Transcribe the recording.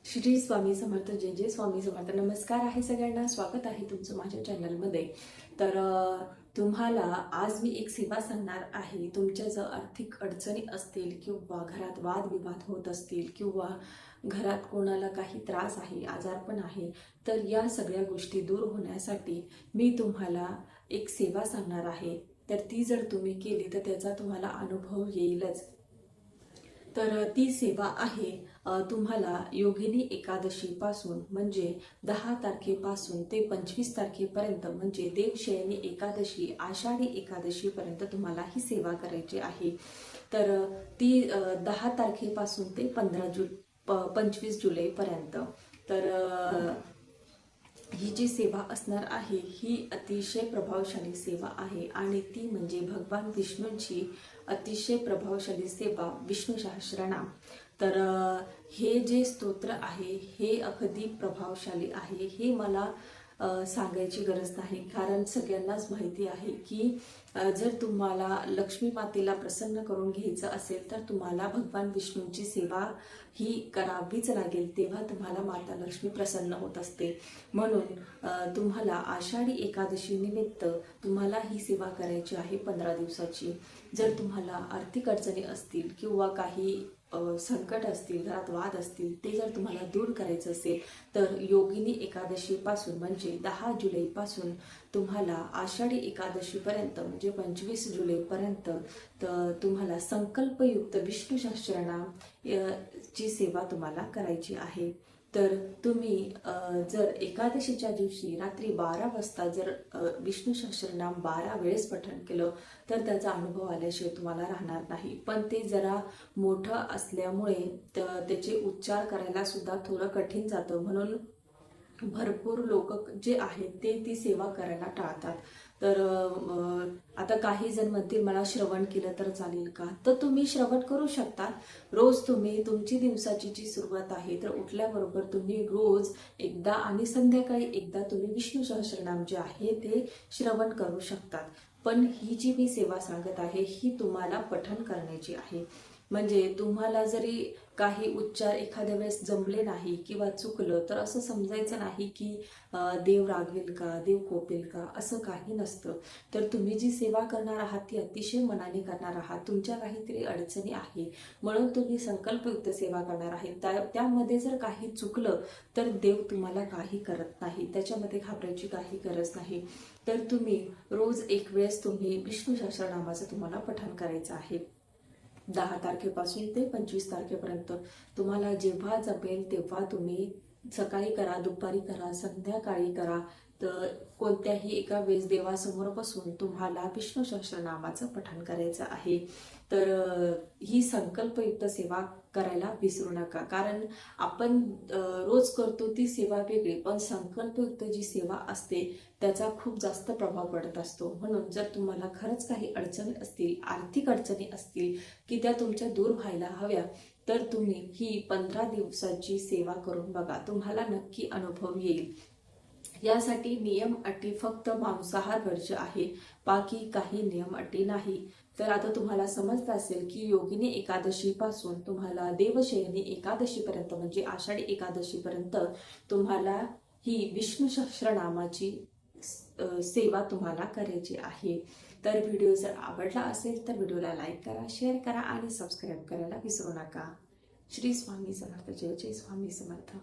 श्री स्वामी समर्थ. जय जय स्वामी समर्थ. नमस्कार आहे सगळ्यांना, स्वागत आहे तुमचं माझ्या चॅनलमध्ये. तर तुम्हाला आज मी एक सेवा सांगणार आहे. तुमच्या जर आर्थिक अडचणी असतील किंवा घरात वादविवाद होत असतील किंवा घरात कोणाला काही त्रास आहे, आजारपण आहे, तर या सगळ्या गोष्टी दूर होण्यासाठी मी तुम्हाला एक सेवा सांगणार आहे. तर ती जर तुम्ही केली तर त्याचा तुम्हाला अनुभव येईलच. तर ती सेवा आहे तुम्हाला योगिनी एकादशीपासून म्हणजे 10 तारखेपासून ते 25 तारखेपर्यंत म्हणजे देवशयनी एकादशी, आषाढी एकादशीपर्यंत तुम्हाला ही सेवा करायची आहे. तर ती 10 तारखेपासून ते 25 जुलैपर्यंत. तर ही जी सेवा असणार आहे ही अतिशय प्रभावशाली सेवा आहे आणि ती म्हणजे भगवान विष्णूंची अतिशय प्रभावशाली सेवा विष्णू सहस्त्रनाम. तर हे जे स्तोत्र आहे हे अगदी प्रभावशाली आहे. हे मला सांगायची गरज नाही, कारण सगळ्यांनाच माहिती आहे की जर तुम्हाला लक्ष्मी मातेला प्रसन्न करून घ्यायचं असेल तर तुम्हाला भगवान विष्णूंची सेवा ही करावीच लागेल, तेव्हा तुम्हाला माता लक्ष्मी प्रसन्न होत असते. म्हणून तुम्हाला आषाढी एकादशी निमित्त तुम्हाला ही सेवा करायची आहे 15 दिवसाची. जर तुम्हाला आर्थिक अडचणी असतील किंवा काही संकट असतील, घरात वाद असतील, ते जर तुम्हाला दूर करायचं असेल तर योगिनी एकादशीपासून म्हणजे 10 जुलैपासून तुम्हाला आषाढी एकादशीपर्यंत म्हणजे 25 जुलैपर्यंत तुम्हाला संकल्पयुक्त विष्णू सहस्त्रनाम ची सेवा तुम्हाला करायची आहे. तर तुम्ही जर एकादशीच्या दिवशी रात्री 12 वाजता जर विष्णू सहस्त्रनाम 12 वेळेस पठण केलं तर त्याचा अनुभव आल्याशिवाय तुम्हाला राहणार नाही. पण ते जरा मोठं असल्यामुळे त्याचे उच्चार करायला सुद्धा थोडं कठीण जातं, म्हणून भरपूर लोक जे आहेत ते ती सेवा करायला टाळतात. तर आता काही जण म्हणतील मला श्रवण केलं तर चालेल का? तर तुम्ही श्रवण करू शकता. रोज तुम्ही तुमची दिवसाची जी सुरुवात आहे तर उठल्याबरोबर तुम्ही रोज एकदा आणि संध्याकाळी एकदा तुम्ही विष्णू सहस्त्रनाम जे आहे ते श्रवण करू शकतात. पण ही जी मी सेवा सांगत आहे ही तुम्हाला पठण करण्याची आहे. म्हणजे तुम्हाला जरी काही उच्चार एखाद्या वेळेस जमले नाही किंवा चुकलं तर असं समजायचं नाही की देव रागवेल का, देव कोपेल का, असं काही नसतं. तर तुम्ही जी सेवा करणार आहात ती अतिशय मनाने करणार आहात. तुमच्या काहीतरी अडचणी आहे म्हणून तुम्ही संकल्पयुक्त सेवा करणार आहे. त्यामध्ये जर काही चुकलं तर देव तुम्हाला काही करत नाही, त्याच्यामध्ये घाबरायची काही गरज नाही. तर तुम्ही रोज एक वेळेस तुम्ही विष्णू सहस्त्रनामाचं तुम्हाला पठण करायचं आहे. 10 तारखेपासून ते 25 तारखेपर्यंत तुम्हाला जेव्हा जमेल तेव्हा तुम्ही सकाळी करा, दुपारी करा, संध्याकाळी करा. तर कोणत्याही एका वेळेस देवासमोर बसून तुम्हाला विष्णू सहस्त्रनामाचं पठण करायचं आहे. तर ही संकल्पयुक्त सेवा करायला विसरू नका, कारण आपण रोज करतो ती सेवा वेगळी, पण संकल्पयुक्त जी सेवा असते त्याचा खूप जास्त प्रभाव पडत असतो. म्हणून जर तुम्हाला खरंच काही अडचणी असतील, आर्थिक अडचणी असतील की त्या तुमच्या दूर व्हायला हव्या, तर तुम्ही ही 15 दिवसाची सेवा करून बघा, तुम्हाला नक्की अनुभव येईल. यासाठी नियम अटी फक्त मांसाहार वर्ज्य आहे, बाकी काही नियम अटी नाही. तर आता तुम्हाला समजलं असेल की योगिनी एकादशीपासून तुम्हाला देवशयनी एकादशीपर्यंत म्हणजे आषाढी एकादशीपर्यंत तुम्हाला ही विष्णू सहस्त्रनामाची सेवा तुम्हाला करायची आहे. तर व्हिडिओ जर आवडला असेल तर व्हिडिओला लाईक करा, शेअर करा आणि सबस्क्राईब करायला विसरू नका. श्री स्वामी समर्थ. जय जय स्वामी समर्थ.